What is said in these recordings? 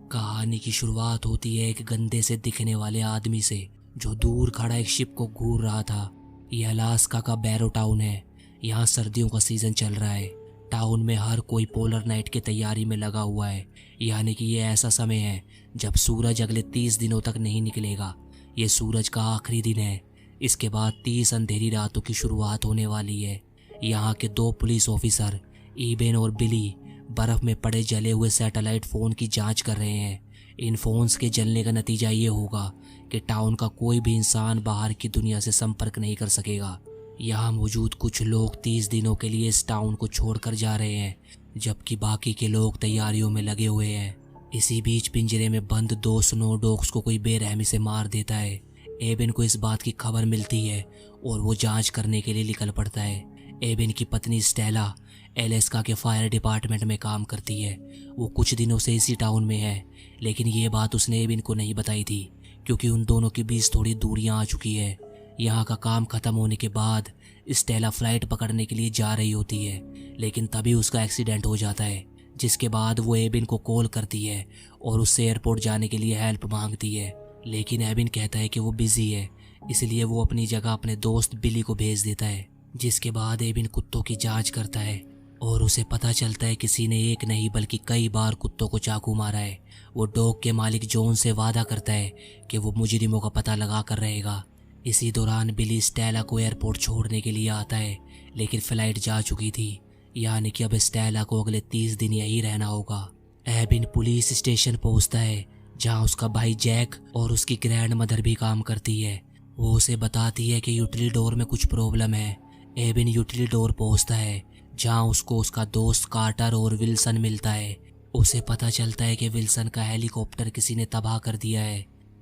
कहानी की शुरुआत होती है एक गंदे से दिखने वाले आदमी से जो दूर खड़ा एक शिप को घूर रहा था। यह अलास्का का बैरो टाउन है। यहाँ सर्दियों का सीजन चल रहा है। टाउन में हर कोई पोलर नाइट की तैयारी में लगा हुआ है, यानी कि ये ऐसा समय है जब सूरज अगले 30 दिनों तक नहीं निकलेगा। ये सूरज का आखिरी दिन है। इसके बाद 30 अंधेरी रातों की शुरुआत होने वाली है। यहाँ के 2 पुलिस ऑफिसर ईबेन और बिली बर्फ में पड़े जले हुए सैटेलाइट फ़ोन की जांच कर रहे हैं। इन फ़ोन्स के जलने का नतीजा ये होगा कि टाउन का कोई भी इंसान बाहर की दुनिया से संपर्क नहीं कर सकेगा। यहाँ मौजूद कुछ लोग 30 दिनों के लिए इस टाउन को छोड़कर जा रहे हैं, जबकि बाकी के लोग तैयारियों में लगे हुए हैं। इसी बीच पिंजरे में बंद 2 स्नो डॉग्स को कोई बेरहमी से मार देता है। एबेन को इस बात की खबर मिलती है और वो जांच करने के लिए निकल पड़ता है। एबेन की पत्नी स्टेला अलास्का के फायर डिपार्टमेंट में काम करती है। वो कुछ दिनों से इसी टाउन में है, लेकिन ये बात उसने एबेन को नहीं बताई थी क्योंकि उन दोनों के बीच थोड़ी दूरियां आ चुकी है। यहाँ का काम खत्म होने के बाद स्टेला फ्लाइट पकड़ने के लिए जा रही होती है, लेकिन तभी उसका एक्सीडेंट हो जाता है, जिसके बाद वो एबेन को कॉल करती है और उससे एयरपोर्ट जाने के लिए हेल्प मांगती है। लेकिन एबेन कहता है कि वो बिजी है, इसलिए वो अपनी जगह अपने दोस्त बिली को भेज देता है। जिसके बाद एबेन कुत्तों की जांच करता है और उसे पता चलता है किसी ने एक नहीं बल्कि कई बार कुत्तों को चाकू मारा है। वो डॉग के मालिक जॉन से वादा करता है कि वो मुजरिमों का पता लगा कर रहेगा। इसी दौरान बिली स्टेला को एयरपोर्ट छोड़ने के लिए आता है, लेकिन फ्लाइट जा चुकी थी, यानी कि अब स्टेला को अगले 30 दिन यहीं रहना होगा। एबेन पुलिस स्टेशन पहुंचता है जहां उसका भाई जैक और उसकी ग्रैंड मदर भी काम करती है। वो उसे बताती है कि यूटिलिटी डोर में कुछ प्रॉब्लम है। एबेन यूटिलिटी डोर पहुंचता है जहां उसको उसका दोस्त कार्टर और विल्सन मिलता है। उसे पता चलता है कि विल्सन का हेलीकॉप्टर किसी ने तबाह कर दिया है।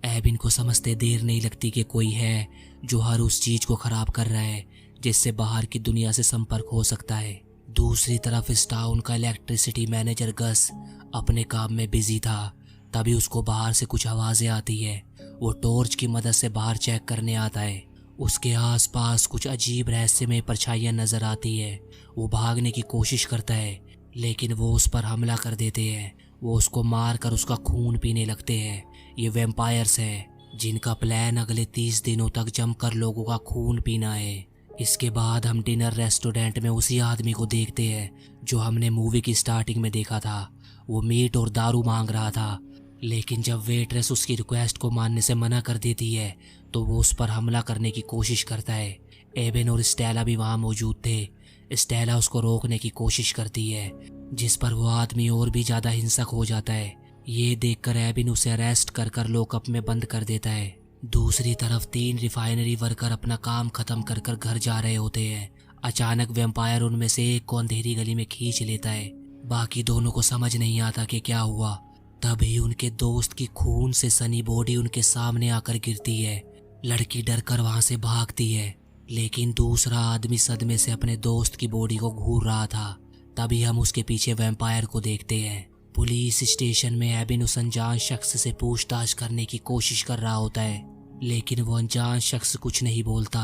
एबेन को समझते देर नहीं लगती कि कोई है जो हर उस चीज को खराब कर रहा है जिससे बाहर की दुनिया से संपर्क हो सकता है। दूसरी तरफ इस टाउन का इलेक्ट्रिसिटी मैनेजर गस अपने काम में बिजी था। तभी उसको बाहर से कुछ आवाजें आती है। वो टॉर्च की मदद से बाहर चेक करने आता है। उसके आसपास कुछ अजीब रहस्यमय परछाइयां नजर आती है। वो भागने की कोशिश करता है, लेकिन वो उस पर हमला कर देते हैं। वो उसको मार कर उसका खून पीने लगते हैं। ये वैम्पायर्स हैं जिनका प्लान अगले 30 दिनों तक जमकर लोगों का खून पीना है। इसके बाद हम डिनर रेस्टोरेंट में उसी आदमी को देखते हैं जो हमने मूवी की स्टार्टिंग में देखा था। वो मीट और दारू मांग रहा था, लेकिन जब वेट्रेस उसकी रिक्वेस्ट को मानने से मना कर देती है तो वो उस पर हमला करने की कोशिश करता है। एबेन और स्टेला भी वहां मौजूद थे। स्टेला उसको रोकने की कोशिश करती है, जिस पर वो आदमी और भी ज्यादा हिंसक हो जाता है। ये देखकर एबेन उसे अरेस्ट कर लॉकअप में बंद कर देता है। दूसरी तरफ 3 रिफाइनरी वर्कर अपना काम खत्म कर घर जा रहे होते हैं। अचानक वैम्पायर उनमें से एक को अंधेरी गली में खींच लेता है। बाकी दोनों को समझ नहीं आता कि क्या हुआ। तभी उनके दोस्त की खून से सनी बॉडी उनके सामने आकर गिरती है। लड़की डरकर वहां से भागती है, लेकिन दूसरा आदमी सदमे से अपने दोस्त की बॉडी को घूर रहा था। तभी हम उसके पीछे वैम्पायर को देखते हैं। पुलिस स्टेशन में एबेन उस अनजान शख्स से पूछताछ करने की कोशिश कर रहा होता है, लेकिन वो अनजान शख्स कुछ नहीं बोलता।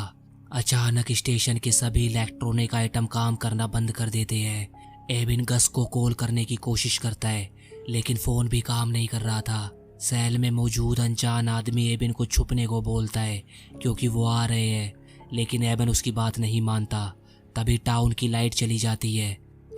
अचानक स्टेशन के सभी इलेक्ट्रॉनिक आइटम काम करना बंद कर देते हैं। एबेन गस को कॉल करने की कोशिश करता है, लेकिन फोन भी काम नहीं कर रहा था। सेल में मौजूद अनजान आदमी एबेन को छुपने को बोलता है क्योंकि वो आ रहे हैं, लेकिन एबेन उसकी बात नहीं मानता। तभी टाउन की लाइट चली जाती है।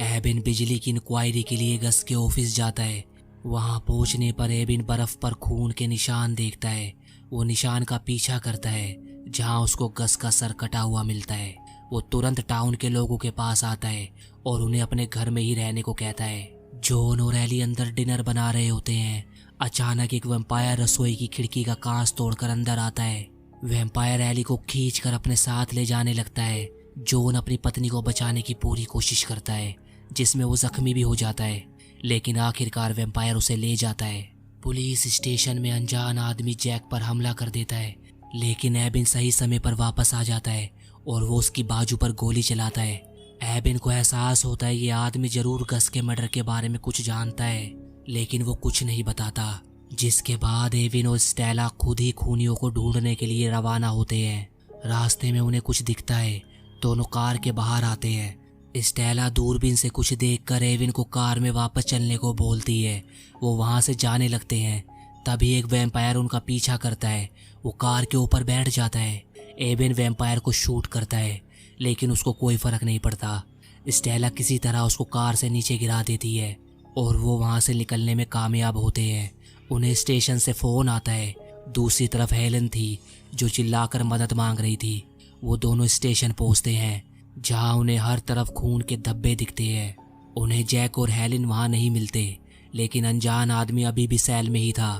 एबेन बिजली की इंक्वायरी के लिए गस के ऑफिस जाता है। वहां पहुंचने पर एबेन बर्फ पर खून के निशान देखता है। वो निशान का पीछा करता है जहां उसको गस का सर कटा हुआ मिलता है। वो तुरंत टाउन के लोगों के पास आता है और उन्हें अपने घर में ही रहने को कहता है। जॉन और एली अंदर डिनर बना रहे होते हैं। अचानक एक वैम्पायर रसोई की खिड़की का कांच तोड़कर अंदर आता है। वैम्पायर एली को खींचकर अपने साथ ले जाने लगता है। जॉन अपनी पत्नी को बचाने की पूरी कोशिश करता है, जिसमें वो जख्मी भी हो जाता है, लेकिन आखिरकार वैम्पायर उसे ले जाता है। पुलिस स्टेशन में अनजान आदमी जैक पर हमला कर देता है, लेकिन एबेन सही समय पर वापस आ जाता है और वो उसकी बाजू पर गोली चलाता है। एबेन को एहसास होता है ये आदमी जरूर गस के मर्डर के बारे में कुछ जानता है, लेकिन वो कुछ नहीं बताता। जिसके बाद एबेन और स्टेला खुद ही खूनियों को ढूंढने के लिए रवाना होते हैं। रास्ते में उन्हें कुछ दिखता है। दोनों कार के बाहर आते हैं। स्टेला दूरबीन से कुछ देखकर एविन को कार में वापस चलने को बोलती है। वो वहाँ से जाने लगते हैं। तभी एक वैम्पायर उनका पीछा करता है। वो कार के ऊपर बैठ जाता है। एविन वैम्पायर को शूट करता है, लेकिन उसको कोई फर्क नहीं पड़ता। स्टेला किसी तरह उसको कार से नीचे गिरा देती है और वो वहाँ से निकलने में कामयाब होते हैं। उन्हें स्टेशन से फ़ोन आता है। दूसरी तरफ हेलन थी जो चिल्लाकर मदद मांग रही थी। वो दोनों स्टेशन पहुँचते हैं जहाँ उन्हें हर तरफ खून के धब्बे दिखते हैं। उन्हें जैक और हेलन वहाँ नहीं मिलते, लेकिन अनजान आदमी अभी भी सेल में ही था।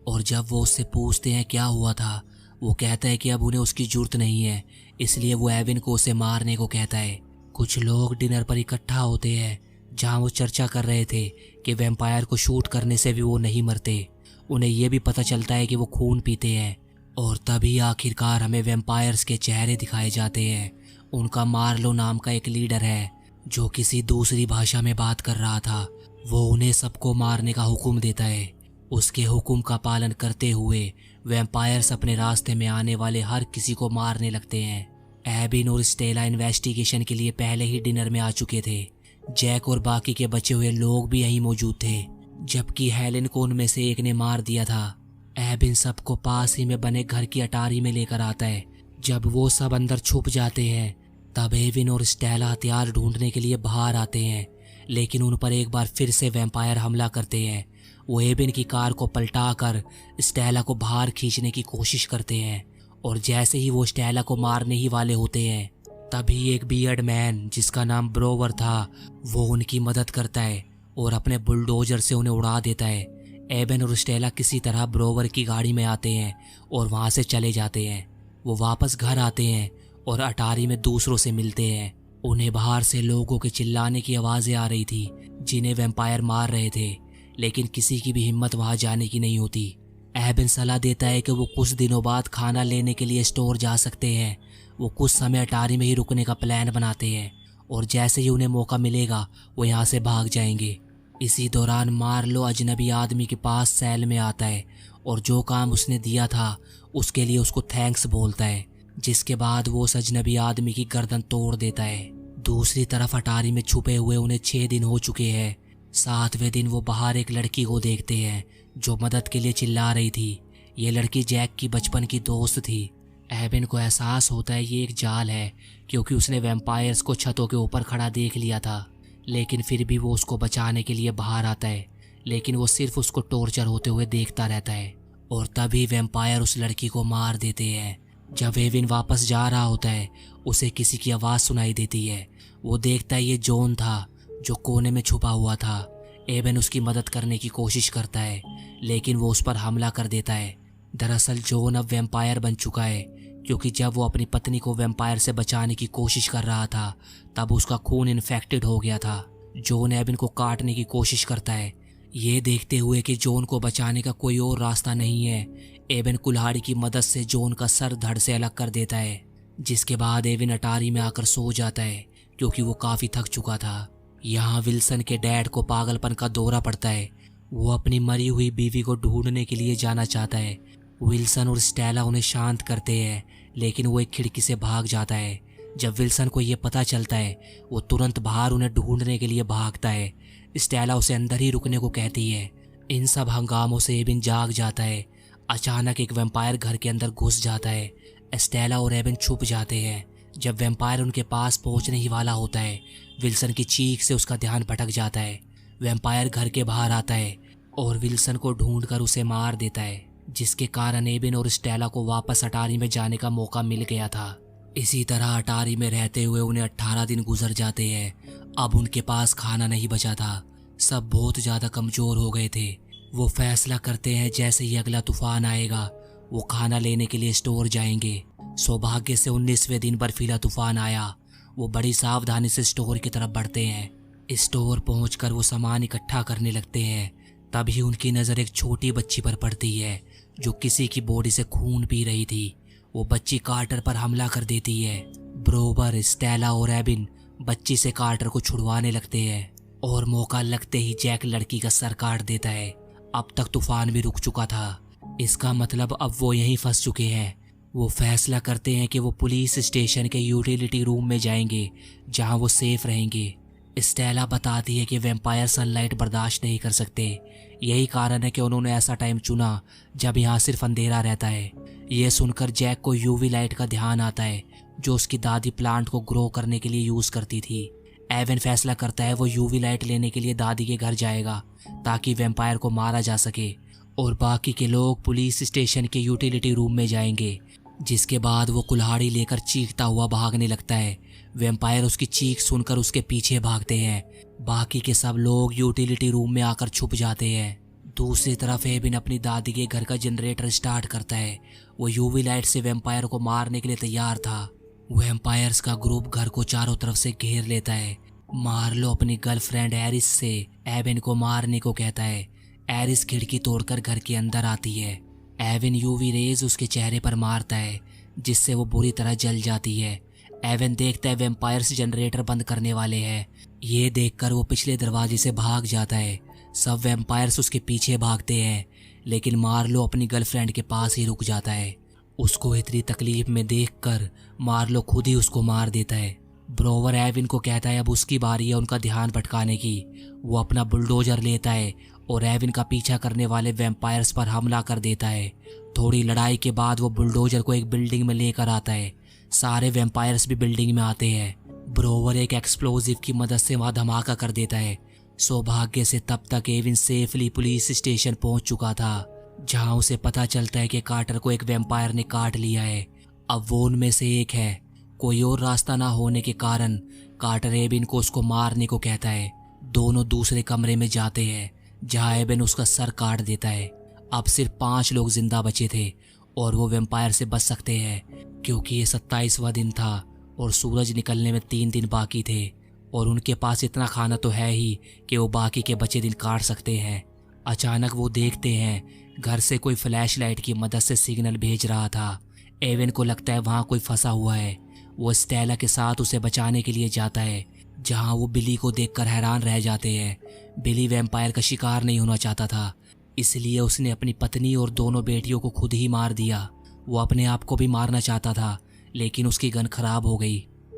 और जब वो उससे पूछते हैं क्या हुआ था, वो कहता है कि अब उन्हें उसकी जरूरत नहीं है, इसलिए वो एविन को उसे मारने को कहता है। कुछ लोग डिनर पर इकट्ठा होते हैं जहाँ वो चर्चा कर रहे थे कि वैम्पायर को शूट करने से भी वो नहीं मरते। उन्हें ये भी पता चलता है कि वो खून पीते हैं। और तभी आखिरकार हमें वैम्पायर्स के चेहरे दिखाए जाते हैं। उनका मार्लो नाम का एक लीडर है जो किसी दूसरी भाषा में बात कर रहा था। वो उन्हें सबको मारने का हुक्म देता है। उसके हुक्म का पालन करते हुए वैम्पायर्स अपने रास्ते में आने वाले हर किसी को मारने लगते हैं। एबिन और स्टेला इन्वेस्टिगेशन के लिए पहले ही डिनर में आ चुके थे। जैक और बाकी के बचे हुए लोग भी यहीं मौजूद थे, जबकि हेलन को उनमें से एक ने मार दिया था। एबिन सबको पास ही में बने घर की अटारी में लेकर आता है। जब वो सब अंदर छुप जाते हैं, तब एविन और स्टेला हथियार ढूंढने के लिए बाहर आते हैं, लेकिन उन पर एक बार फिर से वैम्पायर हमला करते हैं। वो एविन की कार को पलटाकर स्टेला को बाहर खींचने की कोशिश करते हैं, और जैसे ही वो स्टेला को मारने ही वाले होते हैं, तभी एक बियर्ड मैन जिसका नाम ब्रोवर था वो उनकी मदद करता है और अपने बुलडोजर से उन्हें उड़ा देता है। एबन और स्टेला किसी तरह ब्रोवर की गाड़ी में आते हैं और वहाँ से चले जाते हैं। वो वापस घर आते हैं और अटारी में दूसरों से मिलते हैं। उन्हें बाहर से लोगों के चिल्लाने की आवाज़ें आ रही थी जिन्हें वैम्पायर मार रहे थे, लेकिन किसी की भी हिम्मत वहाँ जाने की नहीं होती। एबन सलाह देता है कि वो कुछ दिनों बाद खाना लेने के लिए स्टोर जा सकते हैं। वो कुछ समय अटारी में ही रुकने का प्लान बनाते हैं और जैसे ही उन्हें मौका मिलेगा वो यहाँ से भाग जाएंगे। इसी दौरान मार्लो अजनबी आदमी के पास सेल में आता है और जो काम उसने दिया था उसके लिए उसको थैंक्स बोलता है, जिसके बाद वो उस अजनबी आदमी की गर्दन तोड़ देता है। दूसरी तरफ अटारी में छुपे हुए उन्हें 6 दिन हो चुके हैं। 7वें दिन वो बाहर एक लड़की को देखते हैं जो मदद के लिए चिल्ला रही थी। ये लड़की जैक की बचपन की दोस्त थी। एबन को एहसास होता है ये एक जाल है, क्योंकि उसने वैम्पायर्स को छतों के ऊपर खड़ा देख लिया था, लेकिन फिर भी वो उसको बचाने के लिए बाहर आता है, लेकिन वो सिर्फ उसको टॉर्चर होते हुए देखता रहता है। और तभी वैम्पायर उस लड़की को मार देते हैं। जब एविन वापस जा रहा होता है, उसे किसी की आवाज़ सुनाई देती है। वो देखता है ये जॉन था जो कोने में छुपा हुआ था। एबन उसकी मदद करने की कोशिश करता है, लेकिन वो उस पर हमला कर देता है। दरअसल जॉन अब वैम्पायर बन चुका है, क्योंकि जब वो अपनी पत्नी को वैम्पायर से बचाने की कोशिश कर रहा था तब उसका खून इन्फेक्टेड हो गया था। जॉन एबन को काटने की कोशिश करता है। ये देखते हुए कि जॉन को बचाने का कोई और रास्ता नहीं है, एबन कुल्हाड़ी की मदद से जॉन का सर धड़ से अलग कर देता है, जिसके बाद एबन अटारी में आकर सो जाता है क्योंकि वो काफ़ी थक चुका था। यहाँ विल्सन के डैड को पागलपन का दौरा पड़ता है। वो अपनी मरी हुई बीवी को ढूंढने के लिए जाना चाहता है। विल्सन और स्टेला उन्हें शांत करते हैं, लेकिन वो एक खिड़की से भाग जाता है। जब विल्सन को ये पता चलता है, वो तुरंत बाहर उन्हें ढूंढने के लिए भागता है। स्टेला उसे अंदर ही रुकने को कहती है। इन सब हंगामों से एबन जाग जाता है। अचानक एक वैम्पायर घर के अंदर घुस जाता है। स्टेला और एबन छुप जाते हैं। जब वैम्पायर उनके पास पहुंचने ही वाला होता है, विल्सन की चीख से उसका ध्यान भटक जाता है। वैम्पायर घर के बाहर आता है और विल्सन को ढूंढकर उसे मार देता है, जिसके कारण एबन और स्टेला को वापस अटारी में जाने का मौका मिल गया था। इसी तरह अटारी में रहते हुए उन्हें 18 दिन गुजर जाते हैं। अब उनके पास खाना नहीं बचा था। सब बहुत ज़्यादा कमज़ोर हो गए थे। वो फैसला करते हैं जैसे ही अगला तूफान आएगा वो खाना लेने के लिए स्टोर जाएंगे। सौभाग्य से 19वें दिन बर्फीला तूफान आया। वो बड़ी सावधानी से स्टोर की तरफ बढ़ते हैं। स्टोर पहुंचकर वो सामान इकट्ठा करने लगते हैं। तभी उनकी नज़र एक छोटी बच्ची पर पड़ती है जो किसी की बॉडी से खून पी रही थी। वो बच्ची कार्टर पर हमला कर देती है। ब्रोवर, स्टेला और एबिन बच्ची से कार्टर को छुड़वाने लगते हैं और मौका लगते ही जैक लड़की का सर काट देता है। अब तक तूफान भी रुक चुका था। इसका मतलब अब वो यहीं फंस चुके हैं। वो फैसला करते हैं कि वो पुलिस स्टेशन के यूटिलिटी रूम में जाएंगे जहां वो सेफ रहेंगे। स्टेला बताती है कि वैम्पायर सनलाइट बर्दाश्त नहीं कर सकते। यही कारण है कि उन्होंने ऐसा टाइम चुना जब यहाँ सिर्फ अंधेरा रहता है। ये सुनकर जैक को यूवी लाइट का ध्यान आता है जो उसकी दादी प्लांट को ग्रो करने के लिए यूज़ करती थी। एवन फैसला करता है वो यूवी लाइट लेने के लिए दादी के घर जाएगा ताकि वैम्पायर को मारा जा सके, और बाकी के लोग पुलिस स्टेशन के यूटिलिटी रूम में जाएंगे। जिसके बाद वो कुल्हाड़ी लेकर चीखता हुआ भागने लगता है। वैम्पायर उसकी चीख सुनकर उसके पीछे भागते हैं। बाकी के सब लोग यूटिलिटी रूम में आकर छुप जाते हैं। दूसरी तरफ एबिन अपनी दादी के घर का जनरेटर स्टार्ट करता है। वो यूवी लाइट से वैम्पायर को मारने के लिए तैयार था। वैम्पायर्स का ग्रुप घर को चारों तरफ से घेर लेता है। मार्लो अपनी गर्लफ्रेंड एरिस से एबिन को मारने को कहता है। एरिस खिड़की तोड़कर घर के अंदर आती है। एविन यूवी रेज उसके चेहरे पर मारता है जिससे वो बुरी तरह जल जाती है। एवन देखता है वैम्पायर्स जनरेटर बंद करने वाले हैं। ये देखकर वो पिछले दरवाजे से भाग जाता है। सब वैम्पायर्स उसके पीछे भागते हैं, लेकिन मार्लो अपनी गर्लफ्रेंड के पास ही रुक जाता है। उसको इतनी तकलीफ में देखकर मार्लो खुद ही उसको मार देता है। ब्रोवर एविन को कहता है अब उसकी बारी है उनका ध्यान भटकाने की। वो अपना बुलडोजर लेता है और एविन का पीछा करने वाले वैम्पायर्स पर हमला कर देता है। थोड़ी लड़ाई के बाद वो बुलडोजर को एक बिल्डिंग में लेकर आता है। सारे वैम्पायर्स भी बिल्डिंग में आते हैं। ब्रोवर एक एक्सप्लोजिव की मदद से वहां धमाका कर देता है। सौभाग्य से तब तक एविन सेफली पुलिस स्टेशन पहुंच चुका था, जहां उसे पता चलता है कि कार्टर को एक वैम्पायर ने काट लिया है। अब वो उनमें से एक है। कोई और रास्ता ना होने के कारण कार्टर एबिन को उसको मारने को कहता है। दोनों दूसरे कमरे में जाते हैं जहां एबिन उसका सर काट देता है। अब सिर्फ 5 लोग जिंदा बचे थे और वो वैम्पायर से बच सकते हैं क्योंकि ये 27वां दिन था और सूरज निकलने में 3 दिन बाकी थे और उनके पास इतना खाना तो है ही कि वो बाकी के बचे दिन काट सकते हैं। अचानक वो देखते हैं घर से कोई फ्लैश लाइट की मदद से सिग्नल भेज रहा था। एवन को लगता है वहाँ कोई फंसा हुआ है। वो स्टेला के साथ उसे बचाने के लिए जाता है, जहाँ वो बिली को देखकर हैरान रह जाते हैं। बिली वैम्पायर का शिकार नहीं होना चाहता था, इसलिए उसने अपनी पत्नी और दोनों बेटियों को खुद ही मार दिया। वो अपने आप को भी मारना चाहता था, लेकिन उसकी गन खराब हो गई।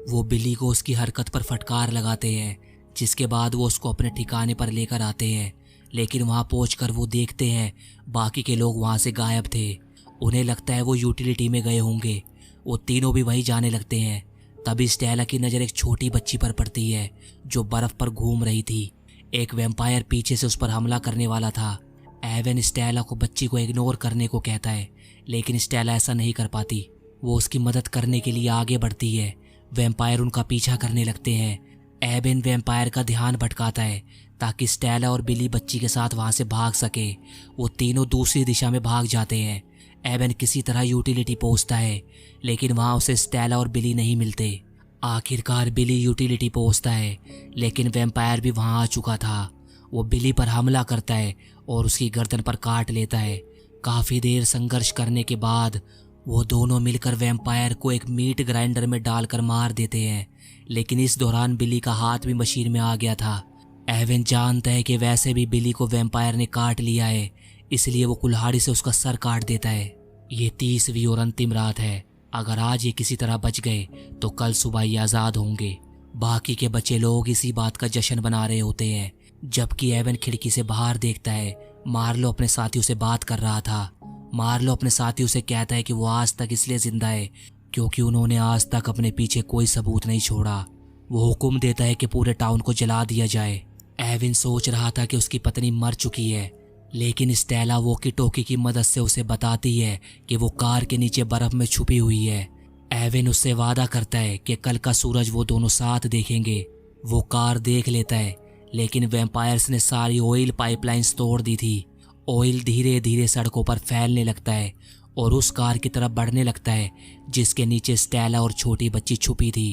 वो बिली को उसकी हरकत पर फटकार लगाते हैं, जिसके बाद वो उसको अपने ठिकाने पर लेकर आते हैं। लेकिन वहाँ पहुंचकर वो देखते हैं बाकी के लोग वहाँ से गायब थे। उन्हें लगता है वो यूटिलिटी में गए होंगे। वो तीनों भी वहीं जाने लगते हैं। तभी स्टेला की नज़र एक छोटी बच्ची पर पड़ती है जो बर्फ पर घूम रही थी। एक वैम्पायर पीछे से उस पर हमला करने वाला था। एवन स्टेला को बच्ची को इग्नोर करने को कहता है, लेकिन स्टेला ऐसा नहीं कर पाती। वो उसकी मदद करने के लिए आगे बढ़ती है। वैम्पायर उनका पीछा करने लगते हैं। एवन वैम्पायर का ध्यान भटकाता है ताकि स्टेला और बिली बच्ची के साथ वहाँ से भाग सके। वो तीनों दूसरी दिशा में भाग जाते हैं। एवन किसी तरह यूटिलिटी पहुँचता है, लेकिन वहाँ उसे स्टेला और बिली नहीं मिलते। आखिरकार बिली यूटिलिटी पहुँचता है, लेकिन वैम्पायर भी वहाँ आ चुका था। वो बिली पर हमला करता है और उसकी गर्दन पर काट लेता है। काफ़ी देर संघर्ष करने के बाद वो दोनों मिलकर वैम्पायर को एक मीट ग्राइंडर में डालकर मार देते हैं, लेकिन इस दौरान बिली का हाथ भी मशीन में आ गया था। एवन जानता है कि वैसे भी बिली को वैम्पायर ने काट लिया है, इसलिए वो कुल्हाड़ी से उसका सर काट देता है। ये 30वीं और अंतिम रात है। अगर आज ये किसी तरह बच गए तो कल सुबह ये आज़ाद होंगे। बाकी के बचे लोग इसी बात का जश्न बना रहे होते हैं, जबकि एवन खिड़की से बाहर देखता है मार्लो अपने साथियों से बात कर रहा था। मार्लो अपने साथियों से कहता है कि वो आज तक इसलिए जिंदा है क्योंकि उन्होंने आज तक अपने पीछे कोई सबूत नहीं छोड़ा। वो हुक्म देता है कि पूरे टाउन को जला दिया जाए। एविन सोच रहा था कि उसकी पत्नी मर चुकी है, लेकिन स्टेला वॉकी टॉकी की मदद से उसे बताती है कि वो कार के नीचे बर्फ में छुपी हुई है। एविन उससे वादा करता है कि कल का सूरज वो दोनों साथ देखेंगे। वो कार देख लेता है, लेकिन वैम्पायर्स ने सारी ऑयल पाइपलाइंस तोड़ दी थी। ऑयल धीरे धीरे सड़कों पर फैलने लगता है और उस कार की तरफ बढ़ने लगता है जिसके नीचे स्टेला और छोटी बच्ची छुपी थी।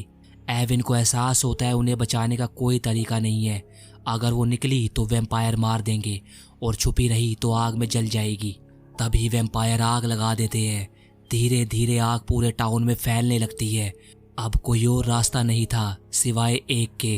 एविन को एहसास होता है उन्हें बचाने का कोई तरीका नहीं है। अगर वो निकली तो वैम्पायर मार देंगे और छुपी रही तो आग में जल जाएगी। तभी वैम्पायर आग लगा देते हैं। धीरे धीरे आग पूरे टाउन में फैलने लगती है। अब कोई और रास्ता नहीं था सिवाय एक के।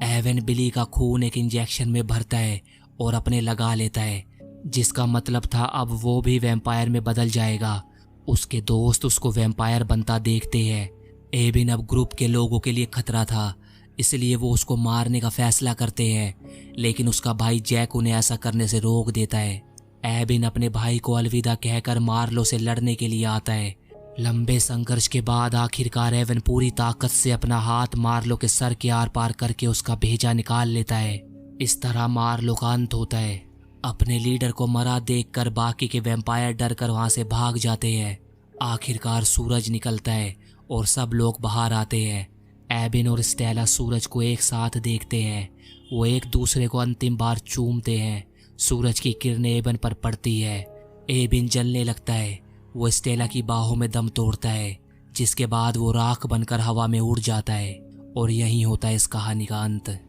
एवन बिली का खून एक इंजेक्शन में भरता है और अपने लगा लेता है, जिसका मतलब था अब वो भी वैम्पायर में बदल जाएगा। उसके दोस्त उसको वैम्पायर बनता देखते हैं। एबिन अब ग्रुप के लोगों के लिए खतरा था, इसलिए वो उसको मारने का फैसला करते हैं, लेकिन उसका भाई जैक उन्हें ऐसा करने से रोक देता है। एबिन अपने भाई को अलविदा कहकर मार्लो से लड़ने के लिए आता है। लंबे संघर्ष के बाद आखिरकार एवन पूरी ताकत से अपना हाथ मार्लो के सर के आर पार करके उसका भेजा निकाल लेता है। इस तरह मार्लो का अंत होता है। अपने लीडर को मरा देखकर बाकी के वैम्पायर डर कर वहां से भाग जाते हैं। आखिरकार सूरज निकलता है और सब लोग बाहर आते हैं। एबिन और स्टेला सूरज को एक साथ देखते हैं। वो एक दूसरे को अंतिम बार चूमते हैं। सूरज की किरणें एबिन पर पड़ती है। एबिन जलने लगता है। वो स्टेला की बाहों में दम तोड़ता है, जिसके बाद वो राख बनकर हवा में उड़ जाता है। और यही होता है इस कहानी का अंत।